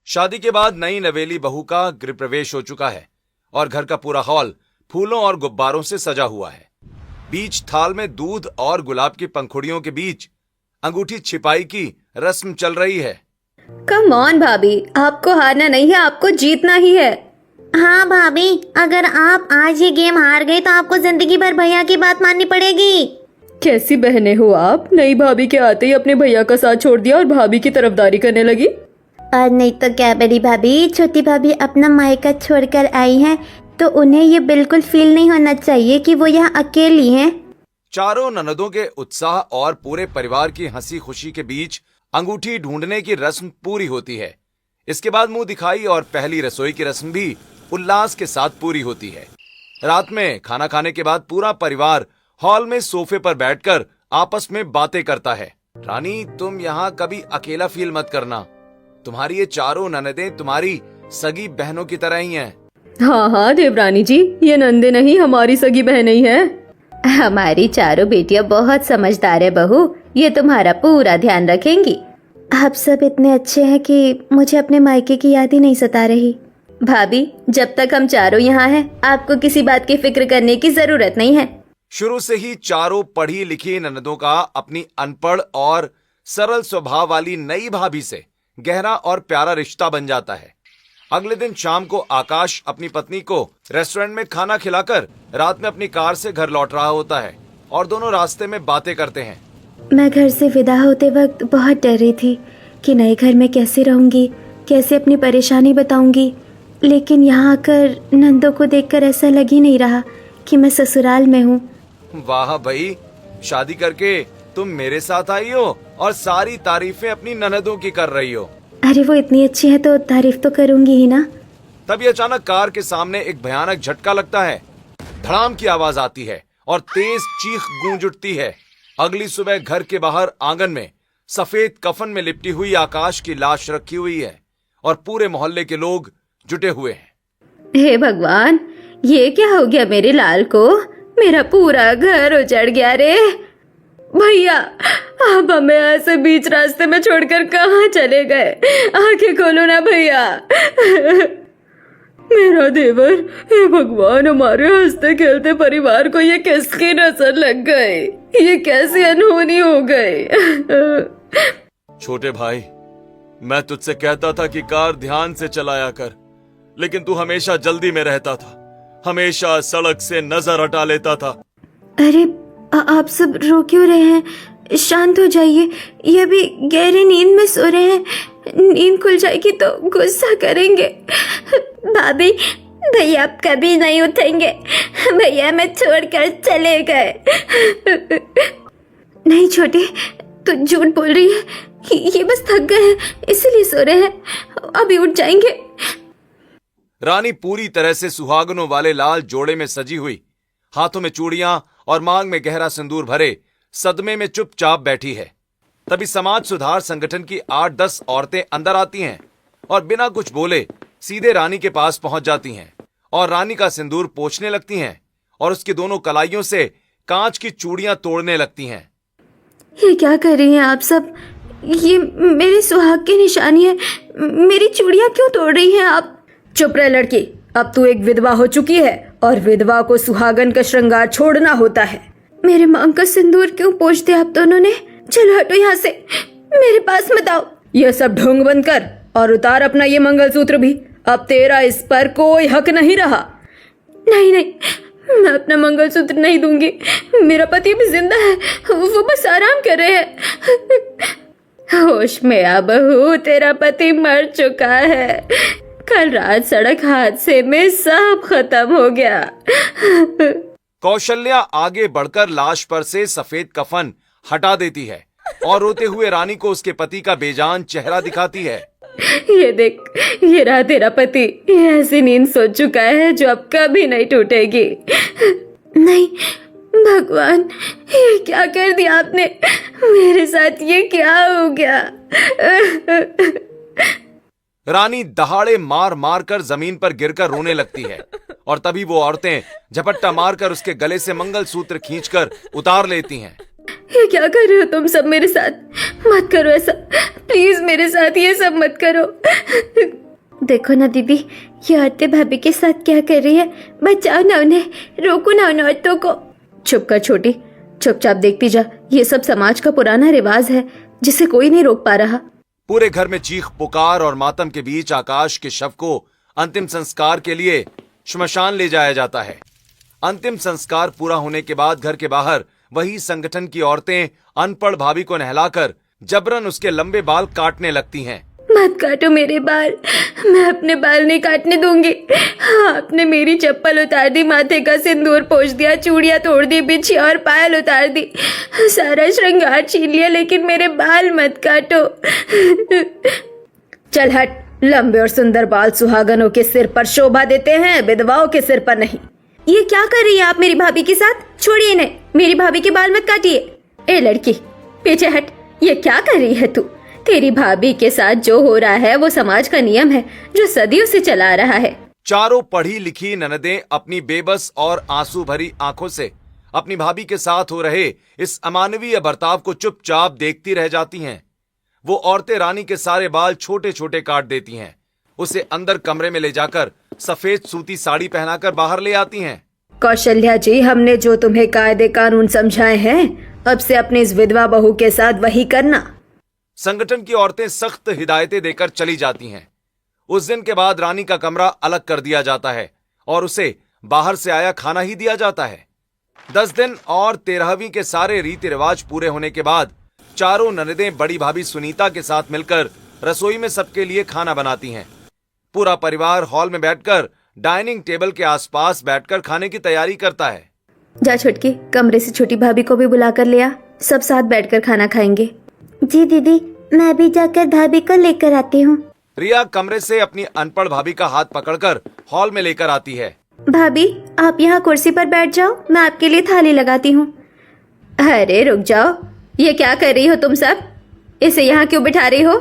शादी के बाद नई नवेली बहू का गृह प्रवेश हो चुका है और घर का पूरा हॉल फूलों और गुब्बारों से सजा हुआ है। बीच थाल में दूध और गुलाब की पंखुड़ियों के बीच अंगूठी छिपाई की रस्म चल रही है। कम ऑन भाभी, आपको हारना नहीं है, आपको जीतना ही है। हाँ भाभी, अगर आप आज ये गेम हार गए तो आपको जिंदगी भर भैया की बात माननी पड़ेगी। कैसी बहनें हो आप, नई भाभी के आते ही अपने भैया का साथ छोड़ दिया और भाभी की तरफदारी करने लगी। और नहीं तो क्या बड़ी भाभी, छोटी भाभी अपना मायका छोड़कर आई हैं तो उन्हें ये बिल्कुल फील नहीं होना चाहिए कि वो यहाँ अकेली हैं। चारों ननदों के उत्साह और पूरे परिवार की हंसी खुशी के बीच अंगूठी ढूंढने की रस्म पूरी होती है। इसके बाद मुंह दिखाई और पहली रसोई की रस्म भी उल्लास के साथ पूरी होती है। रात में खाना खाने के बाद पूरा परिवार हॉल में सोफे पर बैठकर आपस में बातें करता है। रानी, तुम यहाँ कभी अकेला फील मत करना, तुम्हारी ये चारों ननदें तुम्हारी सगी बहनों की तरह ही हैं। हाँ हाँ देवरानी जी, ये नंदे नहीं, हमारी सगी बहनें ही हैं। हमारी चारों बेटियां बहुत समझदार है बहू, ये तुम्हारा पूरा ध्यान रखेंगी। आप सब इतने अच्छे हैं कि मुझे अपने मायके की याद ही नहीं सता रही। भाभी, जब तक हम चारों यहाँ हैं, आपको किसी बात की फिक्र करने की जरूरत नहीं है। शुरू से ही चारों पढ़ी लिखी ननदों का अपनी अनपढ़ और सरल स्वभाव वाली नई भाभी से गहरा और प्यारा रिश्ता बन जाता है। अगले दिन शाम को आकाश अपनी पत्नी को रेस्टोरेंट में खाना खिलाकर रात में अपनी कार से घर लौट रहा होता है और दोनों रास्ते में बातें करते हैं। मैं घर से विदा होते वक्त बहुत डर रही थी कि नए घर में कैसे रहूंगी, कैसे अपनी परेशानी बताऊंगी, लेकिन यहाँ आकर नंदों को देखकर ऐसा लग ही नहीं रहा कि मैं ससुराल में हूँ। वाह भाई, शादी करके तुम मेरे साथ आई हो और सारी तारीफें अपनी ननदों की कर रही हो। अरे वो इतनी अच्छी है तो तारीफ तो करूंगी ही ना। तभी अचानक कार के सामने एक भयानक झटका लगता है। धड़ाम की आवाज आती है और तेज चीख गूंज उठती है। अगली सुबह घर के बाहर आंगन में सफेद कफन में लिपटी हुई आकाश की लाश रखी हुई है और पूरे मोहल्ले के लोग जुटे हुए हैं। हे भगवान, ये क्या हो गया मेरे लाल को? मेरा पूरा घर उजड़ गया रे। भैया, आप हमें ऐसे बीच रास्ते में छोड़कर कहाँ चले गए? आंखें खोलो ना भैया। मेरा देवर, हे भगवान, हमारे हंसते खेलते परिवार को ये किसकी नजर लग गई? ये कैसी अनहोनी हो गई? छोटे भाई, मैं तुझसे कहता था कि कार ध्यान से चलाया कर, लेकिन तू हमेशा जल्दी में रहता था, हमेशा सड़क से नजर हटा लेता था। अरे आप सब रो क्यों रहे हैं? शांत हो जाइए, ये भी गहरी नींद में सो रहे हैं। नींद खुल जाएगी तो गुस्सा करेंगे। भाभी, भैया आप कभी नहीं उठेंगे। भैया मैं छोड़कर चले गए। नहीं छोटे, तू झूठ बोल रही है। ये बस थक गए हैं इसलिए सो रहे हैं, अभी उठ जाएंगे। रानी पूरी तरह से सुहागनों वाले लाल जोड़े में सजी हुई, हाथों में चूड़ियां और मांग में गहरा सिंदूर भरे सदमे में चुपचाप बैठी है। तभी समाज सुधार संगठन की 8-10 औरतें अंदर आती हैं और बिना कुछ बोले सीधे रानी के पास पहुंच जाती हैं और रानी का सिंदूर पोंछने लगती हैं और उसकी दोनों कलाइयों से कांच की चूड़ियां तोड़ने लगती हैं। ये क्या कर रही हैं आप सब? ये मेरे सुहाग की निशानी है, मेरी चूड़ियां क्यों तोड़ रही हैं आप? चुप रह लड़की, अब तू एक विधवा हो चुकी है और विधवा को सुहागन का श्रृंगार छोड़ना होता है। मेरे मांग का सिंदूर क्यों पोंछ दिया आप दोनों ने? चलो हटो यहाँ से, मेरे पास मत आओ। ये सब ढोंग बंद कर और उतार अपना ये मंगलसूत्र भी। अब तेरा इस पर कोई हक नहीं रहा। नहीं नहीं, मैं अपना मंगलसूत्र नहीं दूंगी। मेरा पति भी जिंदा है, वो बस आराम कर रहे हैं। होश में आ बहू, तेरा पति मर चुका है। कल रात सड़क हादसे में सब खत्म हो गया। कौशल्या आगे बढ़कर लाश पर से सफेद कफन हटा देती है और रोते हुए रानी को उसके पति का बेजान चेहरा दिखाती है। ये देख, ये रहा तेरा पति। ये ऐसी नींद सो चुका है जो अब कभी नहीं टूटेगी। नहीं भगवान, ये क्या कर दिया आपने? मेरे साथ ये क्या हो गया? रानी दहाड़े मार मार कर जमीन पर गिरकर रोने लगती है और तभी वो औरतें झपट्टा मारकर उसके गले से मंगलसूत्र खींचकर उतार लेती हैं। ये क्या कर रहे हो तुम सब मेरे साथ? मत करो ऐसा, प्लीज मेरे साथ ये सब मत करो। देखो ना दीदी, ये औरतें भाभी के साथ क्या कर रही है। बचाओ ना उन्हें, रोको ना उन औरतों को। चुप कर छोटी, चुपचाप देखती जा। ये सब समाज का पुराना रिवाज है जिसे कोई नहीं रोक पा रहा। पूरे घर में चीख पुकार और मातम के बीच आकाश के शव को अंतिम संस्कार के लिए श्मशान ले जाया जाता है। अंतिम संस्कार पूरा होने के बाद घर के बाहर वही संगठन की औरतें अनपढ़ भाभी को नहलाकर जबरन उसके लंबे बाल काटने लगती हैं। मत काटो मेरे बाल, मैं अपने बाल नहीं काटने दूंगी। आपने मेरी चप्पल उतार दी, माथे का सिंदूर पोंछ दिया, चूड़ियां तोड़ दी, बिछी और पायल उतार दी, सारा श्रृंगार छीन लिया, लेकिन मेरे बाल मत काटो। चल हट, लंबे और सुंदर बाल सुहागनों के सिर पर शोभा देते हैं, विधवाओं के सिर पर नहीं। ये क्या कर रही है आप मेरी भाभी के साथ? छोड़िए इन्हें, मेरी भाभी के बाल मत काटिए। ए लड़की, पीछे हट। ये क्या कर रही है तू? तेरी भाभी के साथ जो हो रहा है वो समाज का नियम है जो सदियों से चला आ रहा है। चारों पढ़ी लिखी ननदें अपनी बेबस और आंसू भरी आंखों से अपनी भाभी के साथ हो रहे इस अमानवीय बर्ताव को चुपचाप देखती रह जाती हैं। वो औरतें रानी के सारे बाल छोटे छोटे काट देती हैं, उसे अंदर कमरे में ले जाकर सफेद सूती साड़ी पहनाकर बाहर ले आती हैं। कौशल्या जी, हमने जो तुम्हें कायदे कानून समझाए हैं, अब से अपनी इस विधवा बहू के साथ वही करना। संगठन की औरतें सख्त हिदायतें देकर चली जाती हैं। उस दिन के बाद रानी का कमरा अलग कर दिया जाता है और उसे बाहर से आया खाना ही दिया जाता है। 10 दिन और 13वीं के सारे रीति रिवाज पूरे होने के बाद चारों ननदें बड़ी भाभी सुनीता के साथ मिलकर रसोई में सबके लिए खाना बनाती हैं। पूरा परिवार हॉल में बैठकर डाइनिंग टेबल के आसपास बैठकर खाने की तैयारी करता है। जा छुटकी, कमरे से छोटी भाभी को भी बुला कर ले आ, सब साथ बैठकर खाना खाएंगे। जी दीदी, मैं भी जाकर भाभी को लेकर आती हूँ। रिया कमरे से अपनी अनपढ़ भाभी का हाथ पकड़कर हॉल में लेकर आती है। भाभी, आप यहाँ कुर्सी पर बैठ जाओ, मैं आपके लिए थाली लगाती हूँ। अरे रुक जाओ, ये क्या कर रही हो तुम सब? इसे यहाँ क्यों बिठा रही हो?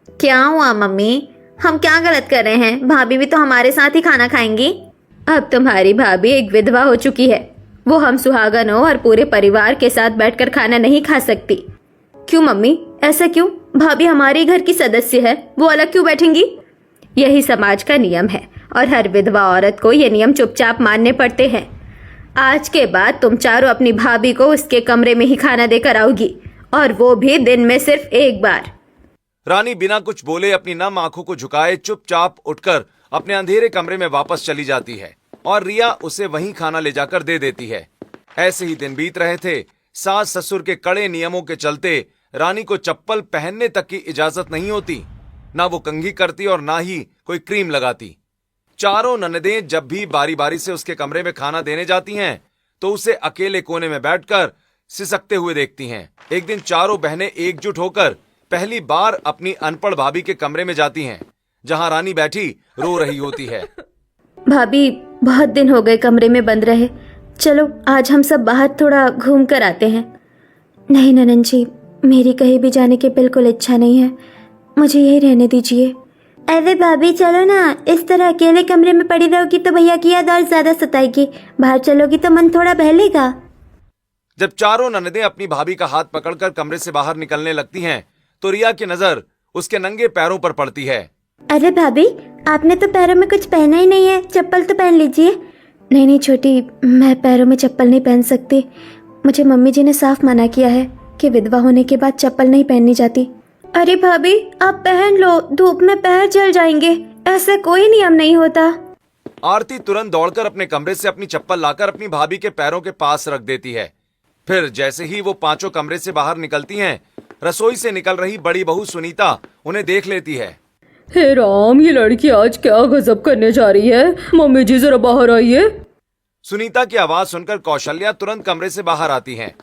क्या हुआ मम्मी, हम क्या गलत कर रहे हैं? भाभी भी तो हमारे साथ ही खाना खाएंगी। अब तुम्हारी भाभी एक विधवा हो चुकी है, वो हम सुहागनों और पूरे परिवार के साथ बैठकर खाना नहीं खा सकती। क्यों मम्मी, ऐसा क्यों? भाभी हमारे घर की सदस्य है, वो अलग क्यों बैठेंगी? यही समाज का नियम है और हर विधवा औरत को ये नियम चुपचाप मानने पड़ते हैं। आज के बाद तुम चारों अपनी भाभी को उसके कमरे में ही खाना देकर आओगी, और वो भी दिन में सिर्फ एक बार। रानी बिना कुछ बोले अपनी नम आंखों को झुकाए चुपचाप उठकर अपने अंधेरे कमरे में वापस चली जाती है और रिया उसे वहीं खाना ले जाकर दे देती है। ऐसे ही दिन बीत रहे थे। सास ससुर के कड़े नियमों के चलते रानी को चप्पल पहनने तक की इजाजत नहीं होती। ना वो कंघी करती और ना ही कोई क्रीम लगाती। चारों ननदें जब भी बारी बारी से उसके कमरे में खाना देने जाती हैं तो उसे अकेले कोने में बैठकर सिसकते हुए देखती हैं। एक दिन चारों बहनें एकजुट होकर पहली बार अपनी अनपढ़ भाभी के कमरे में जाती हैं, जहां रानी बैठी रो रही होती है। भाभी, बहुत दिन हो गए कमरे में बंद रहे, चलो आज हम सब बाहर थोड़ा घूम कर आते हैं। नहीं ननन जी, मेरी कहीं भी जाने की बिल्कुल इच्छा नहीं है, मुझे यही रहने दीजिए। अरे भाभी चलो ना, इस तरह अकेले कमरे में पड़ी रहोगी तो भैया की याद और ज्यादा सताएगी। बाहर चलोगी तो मन थोड़ा बहलेगा। जब चारों ननदें अपनी भाभी का हाथ पकड़कर कमरे से बाहर निकलने लगती हैं तो रिया की नजर उसके नंगे पैरों पर पड़ती है। अरे भाभी, आपने तो पैरों में कुछ पहना ही नहीं है, चप्पल तो पहन लीजिए। नहीं नहीं छोटी, मैं पैरों में चप्पल नहीं पहन सकती। मुझे मम्मी जी ने साफ मना किया है कि विधवा होने के बाद चप्पल नहीं पहननी जाती। अरे भाभी, आप पहन लो, धूप में पैर जल जाएंगे, ऐसा कोई नियम नहीं होता। आरती तुरंत दौड़कर अपने कमरे से अपनी चप्पल लाकर अपनी भाभी के पैरों के पास रख देती है। फिर जैसे ही वो पांचों कमरे से बाहर निकलती हैं, रसोई से निकल रही बड़ी बहू सुनीता उन्हें देख लेती है। हे राम, ये लड़की आज क्या गजब करने जा रही है। मम्मी जी जरा बाहर आइए। सुनीता की आवाज सुनकर कौशल्या तुरंत कमरे से बाहर आती है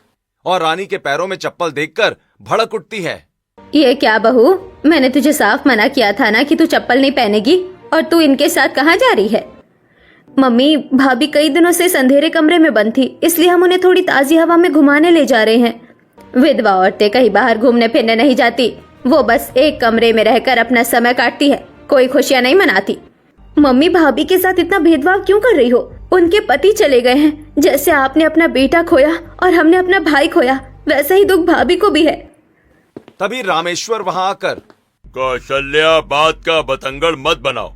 और रानी के पैरों में चप्पल देखकर भड़क उठती है। ये क्या बहू, मैंने तुझे साफ मना किया था ना कि तू चप्पल नहीं पहनेगी, और तू इनके साथ कहाँ जा रही है? मम्मी, भाभी कई दिनों से इस अंधेरे कमरे में बंद थी, इसलिए हम उन्हें थोड़ी ताजी हवा में घुमाने ले जा रहे हैं। विधवा औरतें कहीं बाहर घूमने फिरने नहीं जाती, वो बस एक कमरे में रहकर अपना समय काटती है, कोई खुशियां नहीं मनाती। मम्मी, भाभी के साथ इतना भेदभाव क्यों कर रही हो? उनके पति चले गए हैं। जैसे आपने अपना बेटा खोया और हमने अपना भाई खोया, वैसा ही दुख भाभी को भी है। तभी रामेश्वर वहां आकर, कौशल्या, बात का बतंगड़ मत बनाओ।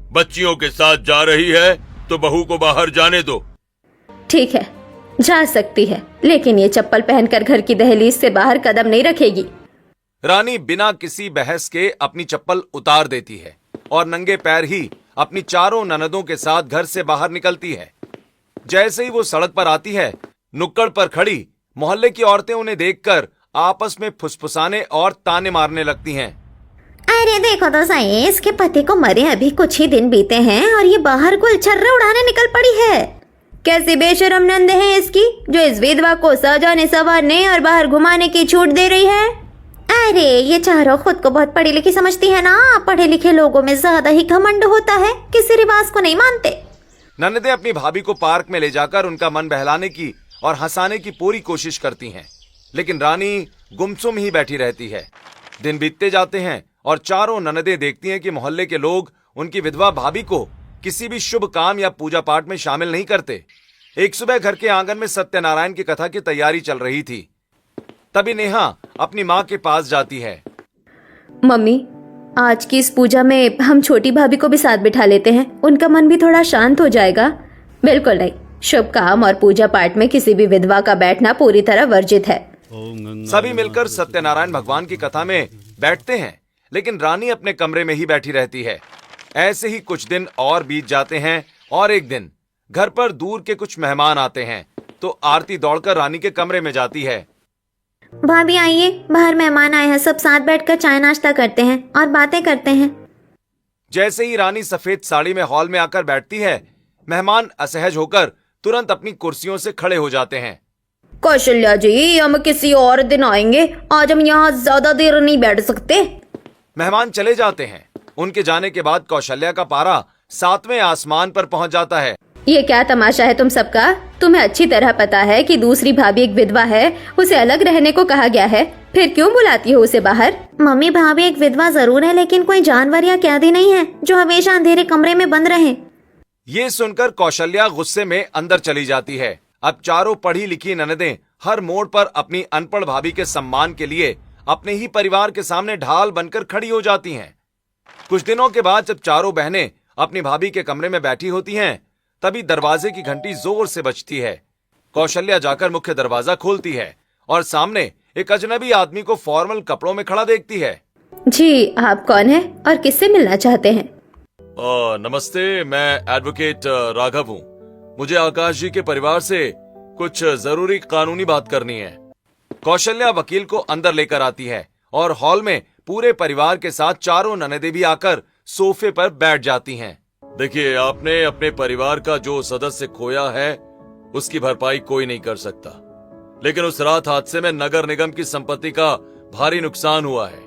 बच्चियों के साथ जा रही है तो बहू को बाहर जाने दो। ठीक है, जा सकती है, लेकिन ये चप्पल पहनकर घर की दहलीज से बाहर कदम नहीं रखेगी। रानी बिना किसी बहस के अपनी चप्पल उतार देती है और नंगे पैर ही अपनी चारों ननदों के साथ घर से बाहर निकलती है। जैसे ही वो सड़क पर आती है, नुक्कड़ पर खड़ी मोहल्ले की औरतें उन्हें देखकर आपस में फुसफुसाने और ताने मारने लगती हैं। अरे देखो तो सही, इसके पति को मरे अभी कुछ ही दिन बीते हैं और ये बाहर गुलछर्रे उड़ाने निकल पड़ी है। कैसी बेशरम नंद है इसकी, जो इस विधवा को सजाने संवारने और बाहर घुमाने की छूट दे रही है। अरे ये चारों खुद को बहुत पढ़ी लिखी समझती है ना। पढ़े लिखे लोगों में ज्यादा ही घमंड होता है, किसी रिवाज को नहीं मानते। ननदें अपनी भाभी को पार्क में ले जाकर उनका मन बहलाने की और हंसाने की पूरी कोशिश करती हैं, लेकिन रानी गुमसुम ही बैठी रहती है। दिन बीतते जाते हैं और चारों ननदें देखती हैं कि मोहल्ले के लोग उनकी विधवा भाभी को किसी भी शुभ काम या पूजा पाठ में शामिल नहीं करते। एक सुबह घर के आंगन में सत्यनारायण की कथा की तैयारी चल रही थी। तभी नेहा अपनी माँ के पास जाती है। मम्मी, आज की इस पूजा में हम छोटी भाभी को भी साथ बिठा लेते हैं, उनका मन भी थोड़ा शांत हो जाएगा। बिल्कुल नहीं, शुभ काम और पूजा पाठ में किसी भी विधवा का बैठना पूरी तरह वर्जित है। सभी मिलकर सत्यनारायण भगवान की कथा में बैठते हैं, लेकिन रानी अपने कमरे में ही बैठी रहती है। ऐसे ही कुछ दिन और बीत जाते हैं और एक दिन घर पर दूर के कुछ मेहमान आते हैं, तो आरती दौड़कर रानी के कमरे में जाती है। भाभी आइए, बाहर मेहमान आए हैं, सब साथ बैठकर चाय नाश्ता करते हैं और बातें करते हैं। जैसे ही रानी सफेद साड़ी में हॉल में आकर बैठती है, मेहमान असहज होकर तुरंत अपनी कुर्सियों से खड़े हो जाते हैं। कौशल्या जी, हम किसी और दिन आएंगे, आज हम यहाँ ज्यादा देर नहीं बैठ सकते। मेहमान चले जाते हैं। उनके जाने के बाद कौशल्या का पारा 7वें आसमान पर पहुंच जाता है। ये क्या तमाशा है तुम सबका? तुम्हें अच्छी तरह पता है कि दूसरी भाभी एक विधवा है, उसे अलग रहने को कहा गया है, फिर क्यों बुलाती हो उसे बाहर? मम्मी, भाभी एक विधवा जरूर है, लेकिन कोई जानवर या कैदी नहीं है जो हमेशा अंधेरे कमरे में बंद रहे। ये सुनकर कौशल्या गुस्से में अंदर चली जाती है। अब चारों पढ़ी लिखी ननदें हर मोड़ पर अपनी अनपढ़ भाभी के सम्मान के लिए अपने ही परिवार के सामने ढाल बनकर खड़ी हो जाती हैं। कुछ दिनों के बाद जब चारों बहनें अपनी भाभी के कमरे में बैठी होती हैं, तभी दरवाजे की घंटी जोर से बजती है। कौशल्या जाकर मुख्य दरवाजा खोलती है और सामने एक अजनबी आदमी को फॉर्मल कपड़ों में खड़ा देखती है। जी, आप कौन हैं और किससे मिलना चाहते हैं? नमस्ते, मैं एडवोकेट राघव हूँ। मुझे आकाश जी के परिवार से कुछ जरूरी कानूनी बात करनी है। कौशल्या वकील को अंदर लेकर आती है और हॉल में पूरे परिवार के साथ चारों ननदें भी आकर सोफे पर बैठ जाती हैं। देखिए, आपने अपने परिवार का जो सदस्य खोया है उसकी भरपाई कोई नहीं कर सकता, लेकिन उस रात हादसे में नगर निगम की संपत्ति का भारी नुकसान हुआ है।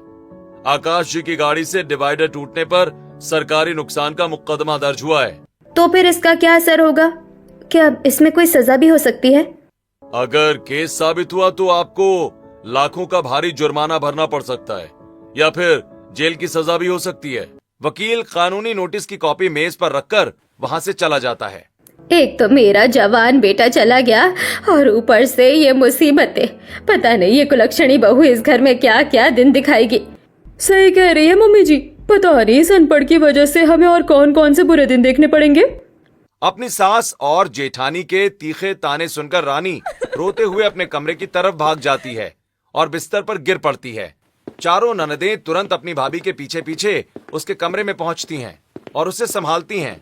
आकाश जी की गाड़ी से डिवाइडर टूटने पर सरकारी नुकसान का मुकदमा दर्ज हुआ है। तो फिर इसका क्या असर होगा? क्या इसमें कोई सजा भी हो सकती है? अगर केस साबित हुआ तो आपको लाखों का भारी जुर्माना भरना पड़ सकता है या फिर जेल की सजा भी हो सकती है। वकील कानूनी नोटिस की कॉपी मेज पर रखकर वहां से चला जाता है। एक तो मेरा जवान बेटा चला गया और ऊपर से ये मुसीबतें। पता नहीं ये कुलक्षणी बहू इस घर में क्या क्या दिन दिखाएगी। सही कह रही है मम्मी जी, पता नहीं इस अनपढ़ की वजह से हमें और कौन कौन से बुरे दिन देखने पड़ेंगे। अपनी सास और जेठानी के तीखे ताने सुनकर रानी रोते हुए अपने कमरे की तरफ भाग जाती है और बिस्तर पर गिर पड़ती है। चारों ननदें तुरंत अपनी भाभी के पीछे पीछे उसके कमरे में पहुंचती हैं और उसे संभालती हैं।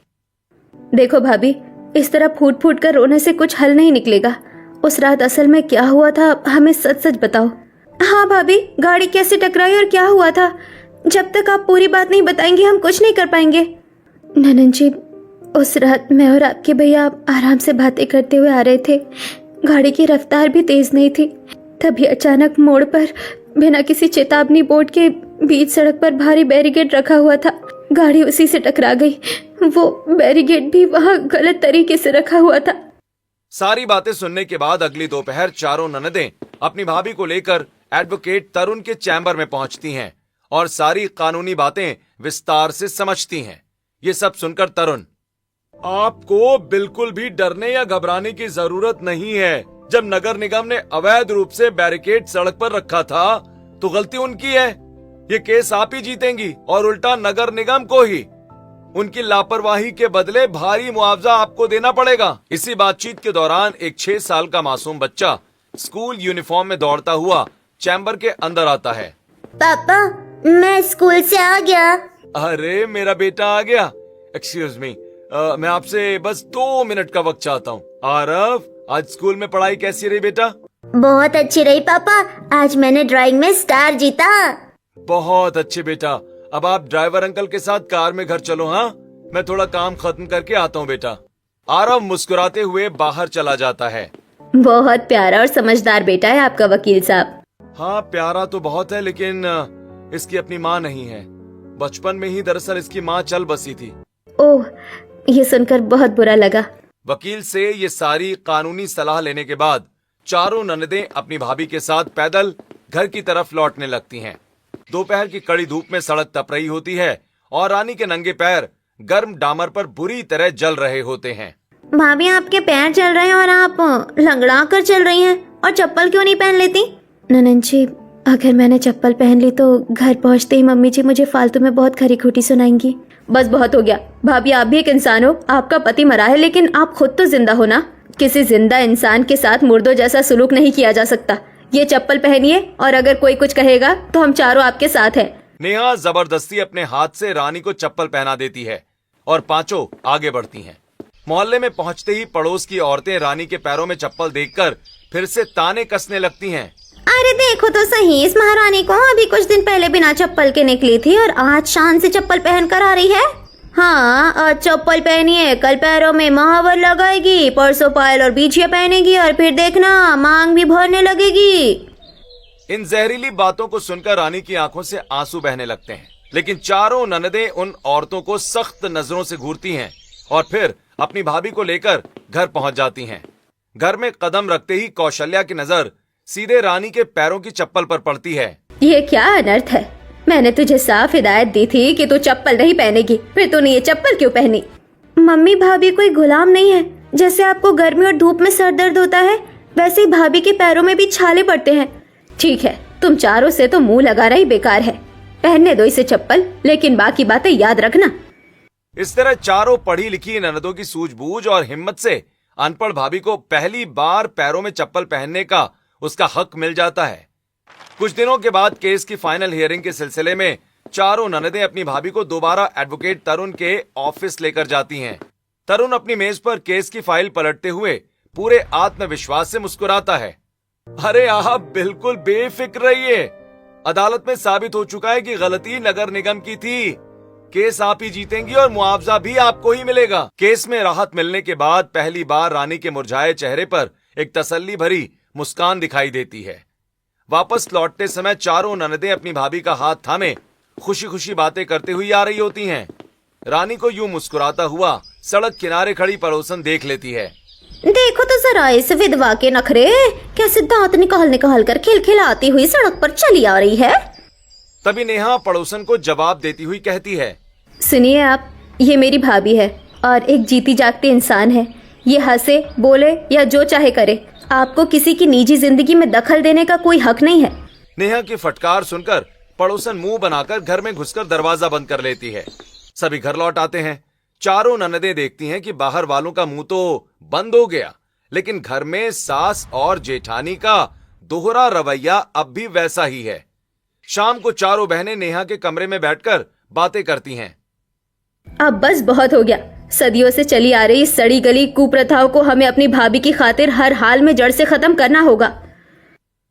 देखो भाभी, इस तरह फूट फूट कर रोने से कुछ हल नहीं निकलेगा। उस रात असल में क्या हुआ था, हमें सच सच बताओ। हाँ भाभी, गाड़ी कैसे टकराई और क्या हुआ था? जब तक आप पूरी बात नहीं बताएंगे हम कुछ नहीं कर पाएंगे। ननन जी, उस रात मैं और आपके भैया आराम से बातें करते हुए आ रहे थे। गाड़ी की रफ्तार भी तेज नहीं थी। तभी अचानक मोड़ पर बिना किसी चेतावनी बोर्ड के बीच सड़क पर भारी बैरिकेड रखा हुआ था। गाड़ी उसी से टकरा गई। वो बैरिकेड भी वहाँ गलत तरीके से रखा हुआ था। सारी बातें सुनने के बाद अगली दोपहर चारों ननदें अपनी भाभी को लेकर एडवोकेट तरुण के चैम्बर में पहुंचती हैं और सारी कानूनी बातें विस्तार से समझती हैं। ये सब सुनकर तरुण, आपको बिल्कुल भी डरने या घबराने की जरूरत नहीं है। जब नगर निगम ने अवैध रूप से बैरिकेड सड़क पर रखा था तो गलती उनकी है। ये केस आप ही जीतेंगी और उल्टा नगर निगम को ही। उनकी लापरवाही के बदले भारी मुआवजा आपको देना पड़ेगा। इसी बातचीत के दौरान एक 6 साल का मासूम बच्चा स्कूल यूनिफॉर्म में दौड़ता हुआ चैम्बर के अंदर आता है। पापा, मैं स्कूल से आ गया। अरे मेरा बेटा आ गया। एक्सक्यूज मी, मैं आपसे बस 2 मिनट का वक्त चाहता हूँ। आरव, आज स्कूल में पढ़ाई कैसी रही बेटा? बहुत अच्छी रही पापा, आज मैंने ड्राइंग में स्टार जीता। बहुत अच्छे बेटा। अब आप ड्राइवर अंकल के साथ कार में घर चलो। हाँ, मैं थोड़ा काम खत्म करके आता हूँ बेटा। आरव मुस्कुराते हुए बाहर चला जाता है। बहुत प्यारा और समझदार बेटा है आपका वकील साहब। हाँ, प्यारा तो बहुत है, लेकिन इसकी अपनी माँ नहीं है। बचपन में ही दरअसल इसकी माँ चल बसी थी। ओह, ये सुनकर बहुत बुरा लगा। वकील से ये सारी कानूनी सलाह लेने के बाद चारों ननदें अपनी भाभी के साथ पैदल घर की तरफ लौटने लगती हैं। दोपहर की कड़ी धूप में सड़क तप रही होती है और रानी के नंगे पैर गर्म डामर पर बुरी तरह जल रहे होते हैं। भाभी, आपके पैर चल रहे हैं और आप लंगड़ा कर चल रही हैं, और चप्पल क्यों नहीं पहन लेती? ननन जी, अगर मैंने चप्पल पहन ली तो घर पहुंचते ही मम्मी जी मुझे फालतू में बहुत खरी खोटी सुनाएंगी। बस बहुत हो गया भाभी, आप भी एक इंसान हो। आपका पति मरा है, लेकिन आप खुद तो जिंदा हो ना। किसी जिंदा इंसान के साथ मुर्दों जैसा सुलूक नहीं किया जा सकता। ये चप्पल पहनिए, और अगर कोई कुछ कहेगा तो हम चारों आपके साथ हैं। नेहा जबरदस्ती अपने हाथ से रानी को चप्पल पहना देती है और पांचों आगे बढ़ती हैं। मोहल्ले में पहुंचते ही पड़ोस की औरतें रानी के पैरों में चप्पल देखकर फिर से ताने कसने लगती हैं। अरे देखो तो सही, इस महारानी को अभी कुछ दिन पहले बिना चप्पल के निकली थी और आज शान से चप्पल पहन कर आ रही है। हाँ, आज चप्पल पहनिए, कल पैरों में महावर लगाएगी, परसों पायल और बीछिया पहनेगी, और फिर देखना मांग भी भरने लगेगी। इन जहरीली बातों को सुनकर रानी की आंखों से आंसू बहने लगते हैं, लेकिन चारों ननदें उन औरतों को सख्त नजरों से घूरती हैं और फिर अपनी भाभी को लेकर घर पहुंच जाती हैं। घर में कदम रखते ही कौशल्या की नजर सीधे रानी के पैरों की चप्पल पर पड़ती है। ये क्या अनर्थ है? मैंने तुझे साफ हिदायत दी थी कि तू चप्पल नहीं पहनेगी, फिर तूने ये चप्पल क्यों पहनी? मम्मी, भाभी कोई गुलाम नहीं है। जैसे आपको गर्मी और धूप में सर दर्द होता है, वैसे ही भाभी के पैरों में भी छाले पड़ते हैं। ठीक है, तुम चारों से तो मुंह लगाना ही बेकार है। पहनने दो इसे चप्पल, लेकिन बाकी बातें याद रखना। इस तरह चारों पढ़ी लिखी ननदों की सूझबूझ और हिम्मत से अनपढ़ भाभी को पहली बार पैरों में चप्पल पहनने का उसका हक मिल जाता है। कुछ दिनों के बाद केस की फाइनल हियरिंग के सिलसिले में चारों ननदें अपनी भाभी को दोबारा एडवोकेट तरुण के ऑफिस लेकर जाती हैं। तरुण अपनी मेज पर केस की फाइल पलटते हुए पूरे आत्मविश्वास से मुस्कुराता है। अरे आप बिल्कुल बेफिक्र रहिए, अदालत में साबित हो चुका है कि गलती नगर निगम की थी। केस आप ही जीतेंगी और मुआवजा भी आपको ही मिलेगा। केस में राहत मिलने के बाद पहली बार रानी के मुरझाए चेहरे पर एक तसल्ली भरी मुस्कान दिखाई देती है। वापस लौटते समय चारों ननदें अपनी भाभी का हाथ थामे खुशी खुशी बातें करते हुए आ रही होती हैं। रानी को यूं मुस्कुराता हुआ सड़क किनारे खड़ी पड़ोसन देख लेती है। देखो तो जरा इस विधवा के नखरे, कैसे दांत निकाल निकाल कर खिलखिलाती हुई सड़क पर चली आ रही है। तभी नेहा पड़ोसन को जवाब देती हुई कहती है, सुनिए आप, ये मेरी भाभी है और एक जीती जागती इंसान है। ये हंसे, बोले या जो चाहे करे, आपको किसी की निजी जिंदगी में दखल देने का कोई हक नहीं है। नेहा की फटकार सुनकर पड़ोसन मुंह बनाकर घर में घुसकर दरवाजा बंद कर लेती है। सभी घर लौट आते हैं। चारों ननदें देखती हैं कि बाहर वालों का मुंह तो बंद हो गया, लेकिन घर में सास और जेठानी का दोहरा रवैया अब भी वैसा ही है। शाम को चारों बहनें नेहा के कमरे में बैठकर बातें करती हैं। अब बस बहुत हो गया। सदियों से चली आ रही सड़ी गली कुप्रथाओं को हमें अपनी भाभी की खातिर हर हाल में जड़ से खत्म करना होगा।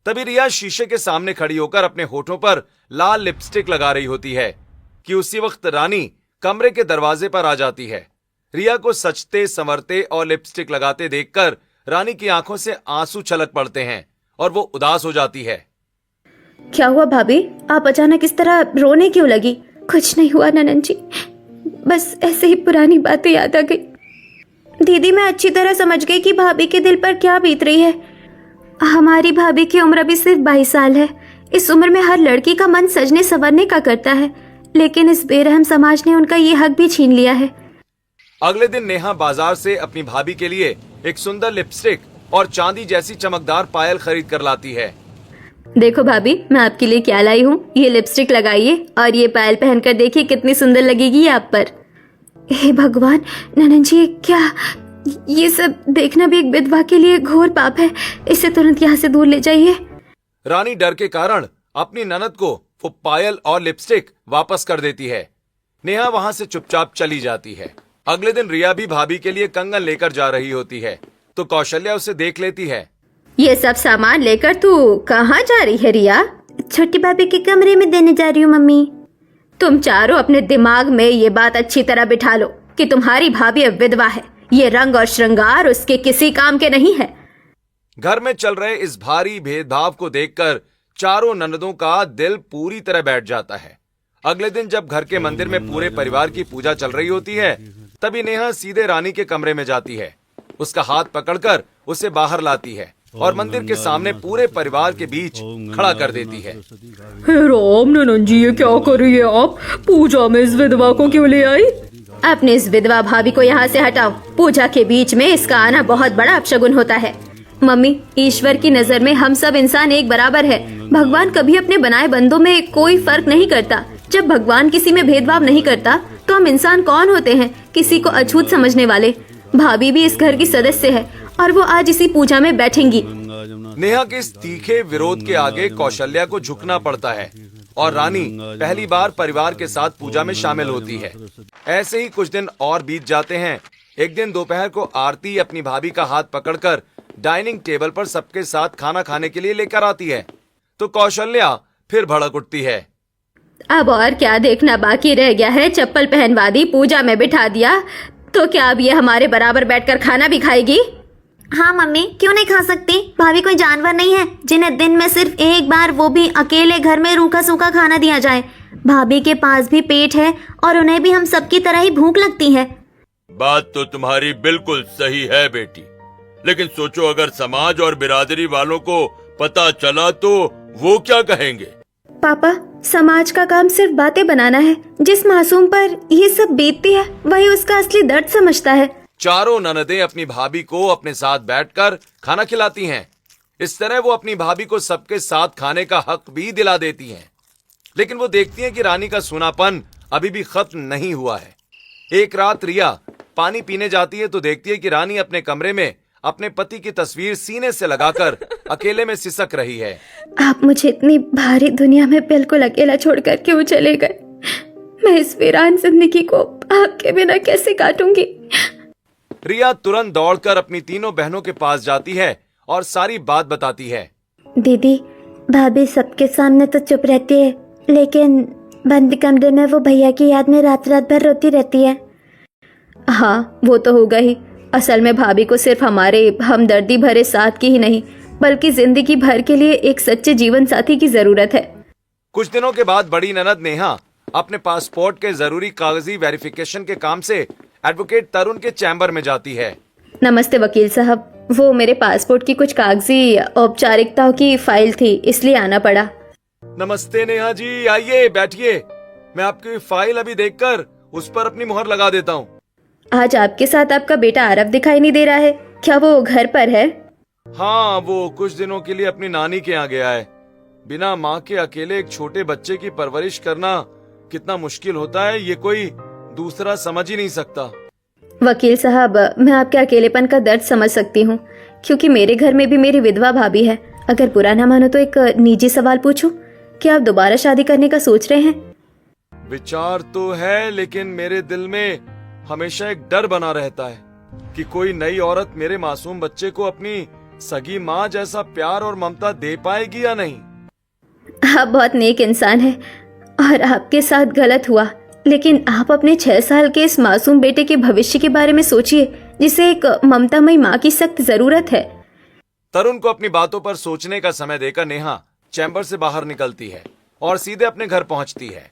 तभी रिया शीशे के सामने खड़ी होकर अपने होठों पर लाल लिपस्टिक लगा रही होती है कि उसी वक्त रानी कमरे के दरवाजे पर आ जाती है। रिया को सजते संवरते और लिपस्टिक लगाते देखकर रानी की आंखों से आंसू छलक पड़ते हैं और वो उदास हो जाती है। क्या हुआ भाभी, आप अचानक इस तरह रोने क्यों लगी? कुछ नहीं हुआ ननन जी, बस ऐसे ही पुरानी बातें याद आ गई। दीदी, मैं अच्छी तरह समझ गई कि भाभी के दिल पर क्या बीत रही है। हमारी भाभी की उम्र अभी सिर्फ 22 साल है। इस उम्र में हर लड़की का मन सजने संवरने का करता है, लेकिन इस बेरहम समाज ने उनका ये हक भी छीन लिया है। अगले दिन नेहा बाजार से अपनी भाभी के लिए एक सुंदर लिपस्टिक और चांदी जैसी चमकदार पायल खरीद कर लाती है। देखो भाभी, मैं आपके लिए क्या लाई हूँ। ये लिपस्टिक लगाइए और ये पायल पहनकर देखिए कितनी सुंदर लगेगी ये आप पर। हे भगवान, ननन जी, क्या ये सब देखना भी एक विधवा के लिए घोर पाप है। इसे तुरंत यहाँ से दूर ले जाइए। रानी डर के कारण अपनी ननद को वो पायल और लिपस्टिक वापस कर देती है। नेहा वहां से चुपचाप चली जाती है। अगले दिन रिया भी भाभी के लिए कंगन लेकर जा रही होती है तो कौशल्या उसे देख लेती है। ये सब सामान लेकर तू कहाँ जा रही है रिया? छोटी भाभी के कमरे में देने जा रही हूँ मम्मी। तुम चारों अपने दिमाग में ये बात अच्छी तरह बिठा लो कि तुम्हारी भाभी अब विधवा है। ये रंग और श्रृंगार उसके किसी काम के नहीं है। घर में चल रहे इस भारी भेदभाव को देखकर चारों ननदों का दिल पूरी तरह बैठ जाता है। अगले दिन जब घर के मंदिर में पूरे परिवार की पूजा चल रही होती है तभी नेहा सीधे रानी के कमरे में जाती है। उसका हाथ पकड़कर उसे बाहर लाती है और मंदिर के सामने पूरे परिवार के बीच खड़ा कर देती है। हे राम, ननन जी ये क्या कर रही है आप? पूजा में इस विधवा को क्यों ले आई? अपने इस विधवा भाभी को यहाँ से हटाओ। पूजा के बीच में इसका आना बहुत बड़ा अपशगुन होता है। मम्मी, ईश्वर की नजर में हम सब इंसान एक बराबर है। भगवान कभी अपने बनाए बंदों में कोई फर्क नहीं करता। जब भगवान किसी में भेदभाव नहीं करता तो हम इंसान कौन होते हैं, किसी को अछूत समझने वाले। भाभी भी इस घर की सदस्य है और वो आज इसी पूजा में बैठेंगी। नेहा के इस तीखे विरोध के आगे कौशल्या को झुकना पड़ता है और रानी पहली बार परिवार के साथ पूजा में शामिल होती है। ऐसे ही कुछ दिन और बीत जाते हैं। एक दिन दोपहर को आरती अपनी भाभी का हाथ पकड़कर डाइनिंग टेबल पर सबके साथ खाना खाने के लिए लेकर आती है तो कौशल्या फिर भड़क उठती है। अब और क्या देखना बाकी रह गया है? चप्पल पहनवा दी, पूजा में बिठा दिया, तो क्या अब ये हमारे बराबर बैठकर खाना भी खाएगी? हाँ मम्मी, क्यों नहीं खा सकती? भाभी कोई जानवर नहीं है जिन्हें दिन में सिर्फ एक बार, वो भी अकेले घर में रूखा सूखा खाना दिया जाए। भाभी के पास भी पेट है और उन्हें भी हम सबकी तरह ही भूख लगती है। बात तो तुम्हारी बिल्कुल सही है बेटी, लेकिन सोचो अगर समाज और बिरादरी वालों को पता चला तो वो क्या कहेंगे? पापा, समाज का काम सिर्फ बातें बनाना है। जिस मासूम पर ये सब बीतती है वही उसका असली दर्द समझता है। चारों ननदें अपनी भाभी को अपने साथ बैठकर खाना खिलाती हैं। इस तरह वो अपनी भाभी को सबके साथ खाने का हक भी दिला देती हैं। लेकिन वो देखती हैं कि रानी का सूनापन अभी भी खत्म नहीं हुआ है। एक रात रिया पानी पीने जाती है तो देखती है कि रानी अपने कमरे में अपने पति की तस्वीर सीने से लगाकर अकेले में सिसक रही है। आप मुझे इतनी भारी दुनिया में बिल्कुल अकेला छोड़कर क्यों चले गए? मैं इस वीरान जिंदगी को आपके बिना कैसे काटूंगी? रिया तुरंत दौड़कर अपनी तीनों बहनों के पास जाती है और सारी बात बताती है। दीदी, भाभी सबके सामने तो चुप रहती है, लेकिन बंद कमरे में वो भैया की याद में रात रात भर रोती रहती है। हाँ, वो तो होगा ही। असल में भाभी को सिर्फ हमारे हमदर्दी भरे साथ की ही नहीं बल्कि जिंदगी भर के लिए एक सच्चे जीवन साथी की जरूरत है। कुछ दिनों के बाद बड़ी ननद नेहा अपने पासपोर्ट के जरूरी कागजी वेरिफिकेशन के काम से एडवोकेट तरुण के चैम्बर में जाती है। नमस्ते वकील साहब, वो मेरे पासपोर्ट की कुछ कागजी औपचारिकताओं की फाइल थी, इसलिए आना पड़ा। नमस्ते नेहा जी, आइए बैठिए। मैं आपकी फाइल अभी देखकर उस पर अपनी मुहर लगा देता हूँ। आज आपके साथ आपका बेटा आरव दिखाई नहीं दे रहा है, क्या वो घर पर है? हाँ, वो कुछ दिनों के लिए अपनी नानी के यहाँ गया है। बिना माँ के अकेले एक छोटे बच्चे की परवरिश करना कितना मुश्किल होता है ये कोई दूसरा समझ ही नहीं सकता। वकील साहब, मैं आपके अकेलेपन का दर्द समझ सकती हूँ, क्योंकि मेरे घर में भी मेरी विधवा भाभी है। अगर बुरा ना मानो तो एक निजी सवाल पूछूं? क्या आप दोबारा शादी करने का सोच रहे हैं? विचार तो है, लेकिन मेरे दिल में हमेशा एक डर बना रहता है कि कोई नई औरत मेरे मासूम बच्चे को अपनी सगी माँ जैसा प्यार और ममता दे पाएगी या नहीं। आप बहुत नेक इंसान हैं और आपके साथ गलत हुआ, लेकिन आप अपने 6 साल के इस मासूम बेटे के भविष्य के बारे में सोचिए, जिसे एक ममतामयी माँ की सख्त जरूरत है। तरुण को अपनी बातों पर सोचने का समय देकर नेहा चैम्बर से बाहर निकलती है और सीधे अपने घर पहुंचती है।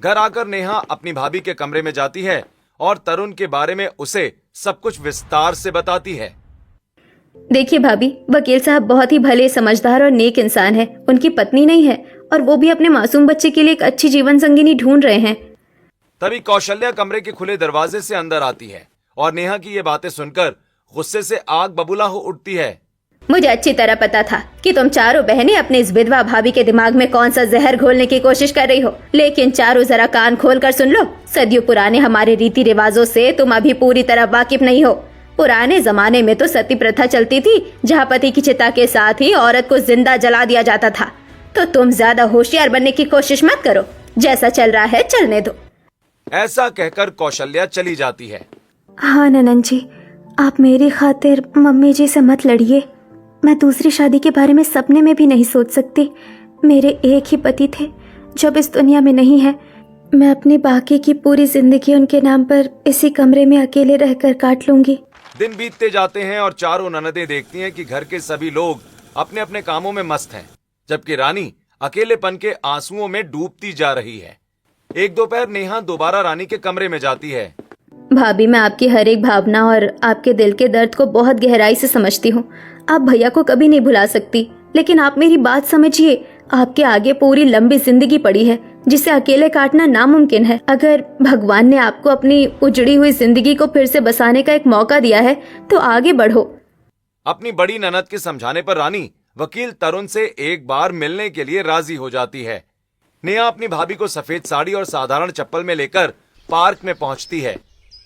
घर आकर नेहा अपनी भाभी के कमरे में जाती है और तरुण के बारे में उसे सब कुछ विस्तार से बताती है। देखिए भाभी, वकील साहब बहुत ही भले, समझदार और नेक इंसान है। उनकी पत्नी नहीं है और वो भी अपने मासूम बच्चे के लिए एक अच्छी जीवन संगिनी ढूंढ रहे हैं। तभी कौशल्या कमरे के खुले दरवाजे से अंदर आती है और नेहा की ये बातें सुनकर गुस्से से आग बबूला हो उठती है। मुझे अच्छी तरह पता था कि तुम चारों बहनें अपनी इस विधवा भाभी के दिमाग में कौन सा जहर घोलने की कोशिश कर रही हो। लेकिन चारों जरा कान खोल कर सुन लो, सदियों पुराने हमारे रीति रिवाजों से तुम अभी पूरी तरह वाकिफ नहीं हो। पुराने जमाने में तो सती प्रथा चलती थी, जहाँ पति की चिता के साथ ही औरत को जिंदा जला दिया जाता था। तो तुम ज्यादा होशियार बनने की कोशिश मत करो, जैसा चल रहा है चलने दो। ऐसा कहकर कौशल्या चली जाती है। हाँ ननन जी, आप मेरी खातिर मम्मी जी से मत लड़िए। मैं दूसरी शादी के बारे में सपने में भी नहीं सोच सकती। मेरे एक ही पति थे, जब इस दुनिया में नहीं है, मैं अपनी बाकी की पूरी जिंदगी उनके नाम पर इसी कमरे में अकेले रहकर काट लूंगी। दिन बीतते जाते हैं और चारों ननदें देखती हैं कि घर के सभी लोग अपने अपने कामों में मस्त हैं, जबकि रानी अकेलेपन के आंसुओं में डूबती जा रही है। एक दोपहर नेहा दोबारा रानी के कमरे में जाती है। भाभी, मैं आपकी हर एक भावना और आपके दिल के दर्द को बहुत गहराई से समझती हूँ। आप भैया को कभी नहीं भुला सकती, लेकिन आप मेरी बात समझिए। आपके आगे पूरी लंबी जिंदगी पड़ी है, जिसे अकेले काटना नामुमकिन है। अगर भगवान ने आपको अपनी उजड़ी हुई जिंदगी को फिर से बसाने का एक मौका दिया है, तो आगे बढ़ो। अपनी बड़ी ननद के समझाने पर रानी वकील तरुण से एक बार मिलने के लिए राजी हो जाती है। नेहा अपनी भाभी को सफेद साड़ी और साधारण चप्पल में लेकर पार्क में पहुंचती है,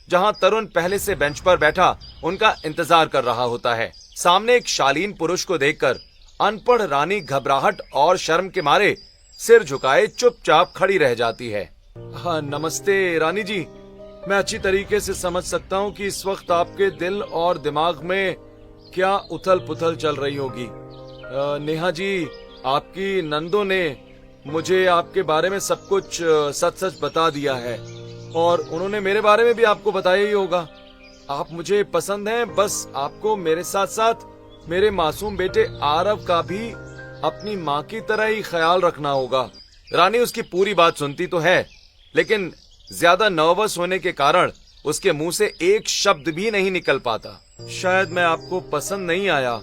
जहां तरुण पहले से बेंच पर बैठा उनका इंतजार कर रहा होता है। सामने एक शालीन पुरुष को देखकर अनपढ़ रानी घबराहट और शर्म के मारे सिर झुकाए चुपचाप खड़ी रह जाती है। हाँ, नमस्ते रानी जी। मैं अच्छी तरीके से समझ सकता हूँ कि इस वक्त आपके दिल और दिमाग में क्या उथल पुथल चल रही होगी। नेहा जी, आपकी नंदों ने मुझे आपके बारे में सब कुछ सच सच बता दिया है, और उन्होंने मेरे बारे में भी आपको बताया ही होगा। आप मुझे पसंद हैं, बस आपको मेरे साथ साथ मेरे मासूम बेटे आरव का भी अपनी माँ की तरह ही ख्याल रखना होगा। रानी उसकी पूरी बात सुनती तो है, लेकिन ज्यादा नर्वस होने के कारण उसके मुंह से एक शब्द भी नहीं निकल पाता। शायद मैं आपको पसंद नहीं आया,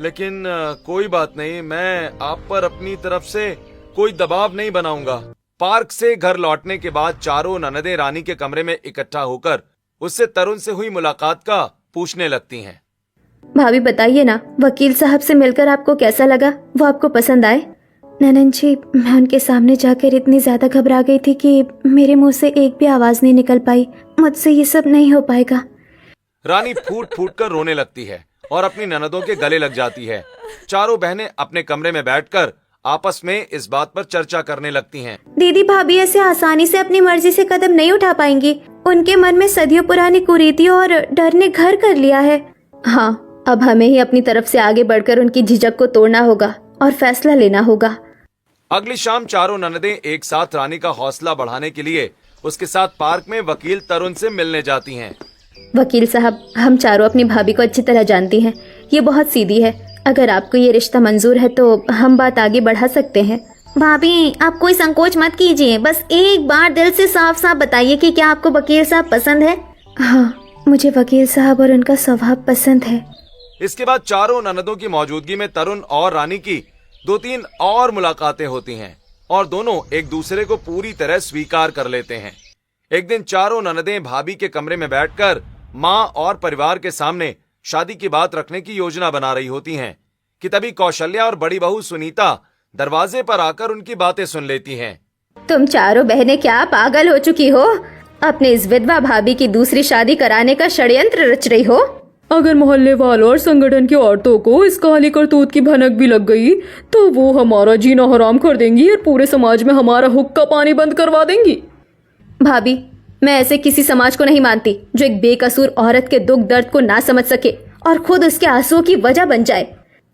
लेकिन कोई बात नहीं, मैं आप पर अपनी तरफ से कोई दबाव नहीं बनाऊंगा। पार्क से घर लौटने के बाद चारों ननदें रानी के कमरे में इकट्ठा होकर उससे तरुण से हुई मुलाकात का पूछने लगती हैं। भाभी बताइए ना, वकील साहब से मिलकर आपको कैसा लगा? वो आपको पसंद आए? ननन जी, मैं उनके सामने जाकर इतनी ज्यादा घबरा गई थी कि मेरे मुंह से एक भी आवाज नहीं निकल पाई। मुझसे ये सब नहीं हो पाएगा। रानी फूट फूट कर रोने लगती है और अपनी ननदों के गले लग जाती है। चारों बहनें अपने कमरे में बैठकर आपस में इस बात पर चर्चा करने लगती हैं। दीदी भाभी ऐसे आसानी से अपनी मर्जी से कदम नहीं उठा पाएंगी। उनके मन में सदियों पुरानी कुरीतियों और डर ने घर कर लिया है। हाँ, अब हमें ही अपनी तरफ से आगे बढ़कर उनकी झिझक को तोड़ना होगा और फैसला लेना होगा। अगली शाम चारों ननदें एक साथ रानी का हौसला बढ़ाने के लिए उसके साथ पार्क में वकील तरुण से मिलने जाती हैं। वकील साहब, हम चारों अपनी भाभी को अच्छी तरह जानती हैं। ये बहुत सीधी है। अगर आपको ये रिश्ता मंजूर है तो हम बात आगे बढ़ा सकते हैं। भाभी, आप कोई संकोच मत कीजिए, बस एक बार दिल से साफ साफ बताइए कि क्या आपको वकील साहब पसंद है? हाँ, मुझे वकील साहब और उनका स्वभाव पसंद है। इसके बाद चारों ननदों की मौजूदगी में तरुण और रानी की 2-3 और मुलाकातें होती हैं और दोनों एक दूसरे को पूरी तरह स्वीकार कर लेते हैं। एक दिन चारों ननदें भाभी के कमरे में बैठकर माँ और परिवार के सामने शादी की बात रखने की योजना बना रही होती हैं कि तभी कौशल्या और बड़ी बहू सुनीता दरवाजे पर आकर उनकी बातें सुन लेती हैं। तुम चारों बहनें क्या पागल हो चुकी हो? अपने इस विधवा भाभी की दूसरी शादी कराने का षड्यंत्र रच रही हो? अगर मोहल्ले वालों और संगठन की औरतों को इस काली करतूत की भनक भी लग गई तो वो हमारा जीना हराम कर देंगी और पूरे समाज में हमारा हुक्का पानी बंद करवा देंगी। भाभी, मैं ऐसे किसी समाज को नहीं मानती जो एक बेकसूर औरत के दुख दर्द को ना समझ सके और खुद उसके आंसुओं की वजह बन जाए।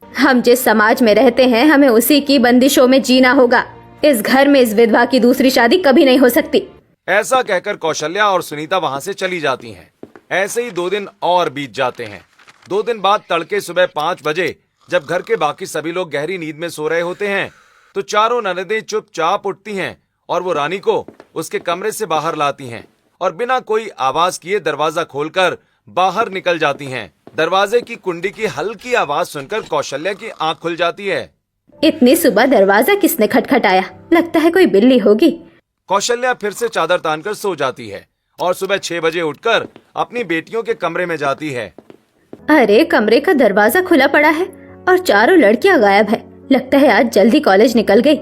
हम जिस समाज में रहते हैं, हमें उसी की बंदिशों में जीना होगा। इस घर में इस विधवा की दूसरी शादी कभी नहीं हो सकती। ऐसा कहकर कौशल्या और सुनीता वहां से चली जाती हैं। ऐसे ही 2 दिन और बीत जाते हैं। 2 दिन बाद तड़के सुबह 5 बजे जब घर के बाकी सभी लोग गहरी नींद में सो रहे होते हैं तो चारों ननदें चुपचाप उठती हैं और वो रानी को उसके कमरे से बाहर लाती हैं और बिना कोई आवाज किए दरवाजा खोलकर बाहर निकल जाती हैं। दरवाजे की कुंडी की हल्की आवाज सुनकर कौशल्या की आंख खुल जाती है। इतनी सुबह दरवाजा किसने खटखटाया? लगता है कोई बिल्ली होगी। कौशल्या फिर से चादर तानकर सो जाती है और सुबह 6 बजे उठकर अपनी बेटियों के कमरे में जाती है। अरे, कमरे का दरवाजा खुला पड़ा है और चारों लड़कियां गायब है। लगता है आज जल्दी कॉलेज निकल गई।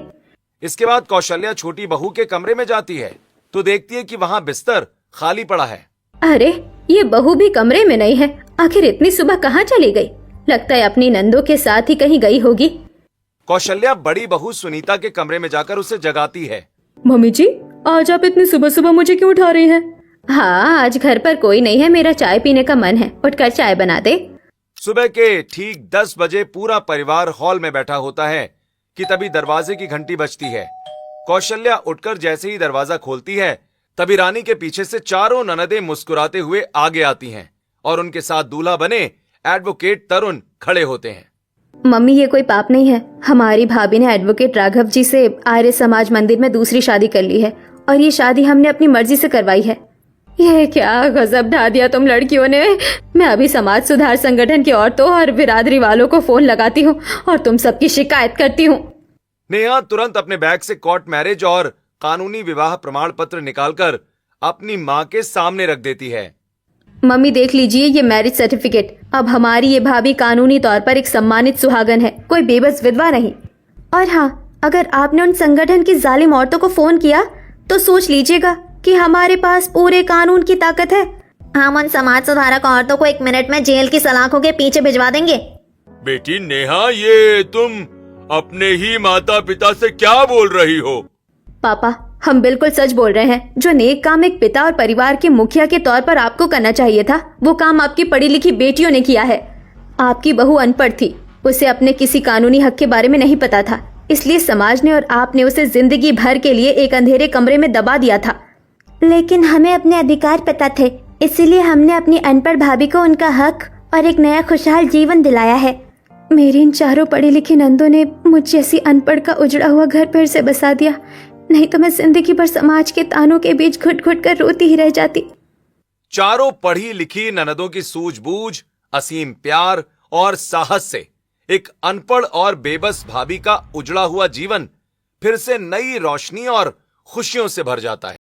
इसके बाद कौशल्या छोटी बहू के कमरे में जाती है तो देखती है कि वहाँ बिस्तर खाली पड़ा है। अरे ये बहू भी कमरे में नहीं है। आखिर इतनी सुबह कहाँ चली गई? लगता है अपनी नंदों के साथ ही कहीं गई होगी। कौशल्या बड़ी बहू सुनीता के कमरे में जाकर उसे जगाती है। मम्मी जी, आज आप इतनी सुबह सुबह मुझे क्यों उठा रही हैं? हाँ, आज घर पर कोई नहीं है, मेरा चाय पीने का मन है, उठकर चाय बना दे। सुबह के ठीक 10 बजे पूरा परिवार हॉल में बैठा होता है कि तभी दरवाजे की घंटी बजती है। कौशल्या उठकर जैसे ही दरवाजा खोलती है तभी रानी के पीछे से चारों ननदें मुस्कुराते हुए आगे आती हैं और उनके साथ दूल्हा बने एडवोकेट तरुण खड़े होते हैं। मम्मी, ये कोई पाप नहीं है। हमारी भाभी ने एडवोकेट राघव जी से आर्य समाज मंदिर में दूसरी शादी कर ली है और ये शादी हमने अपनी मर्जी से करवाई है। ये क्या गजब ढा दिया तुम लड़कियों ने। मैं अभी समाज सुधार संगठन की औरतों और बिरादरी वालों को फोन लगाती हूँ और तुम सबकी शिकायत करती हूँ। नेहा तुरंत अपने बैग से कोर्ट मैरिज और कानूनी विवाह प्रमाण पत्र निकालकर अपनी माँ के सामने रख देती है। मम्मी देख लीजिए ये मैरिज सर्टिफिकेट। अब हमारी ये भाभी कानूनी तौर पर एक सम्मानित सुहागन है, कोई बेबस विधवा नहीं। और हाँ, अगर आपने उन संगठन की जालिम औरतों को फोन किया तो सोच लीजिएगा कि हमारे पास पूरे कानून की ताकत है। हम उन समाज सुधारक औरतों को 1 मिनट में जेल की सलाखों के पीछे भिजवा देंगे। बेटी नेहा, ये तुम अपने ही माता पिता से क्या बोल रही हो? पापा, हम बिल्कुल सच बोल रहे हैं। जो नेक काम एक पिता और परिवार के मुखिया के तौर पर आपको करना चाहिए था, वो काम आपकी पढ़ी लिखी बेटियों ने किया है। आपकी बहू अनपढ़ थी, उसे अपने किसी कानूनी हक के बारे में नहीं पता था, इसलिए समाज ने और आपने उसे जिंदगी भर के लिए एक अंधेरे कमरे में दबा दिया था। लेकिन हमें अपने अधिकार पता थे, इसीलिए हमने अपनी अनपढ़ भाभी को उनका हक और एक नया खुशहाल जीवन दिलाया है। मेरी इन चारों पढ़ी लिखी नंदों ने मुझ जैसी अनपढ़ का उजड़ा हुआ घर फिर से बसा दिया, नहीं तो मैं जिंदगी भर समाज के तानों के बीच घुट घुट कर रोती ही रह जाती। चारों पढ़ी लिखी ननदों की सूझबूझ, असीम प्यार और साहस से एक अनपढ़ और बेबस भाभी का उजड़ा हुआ जीवन फिर से नई रोशनी और खुशियों से भर जाता है।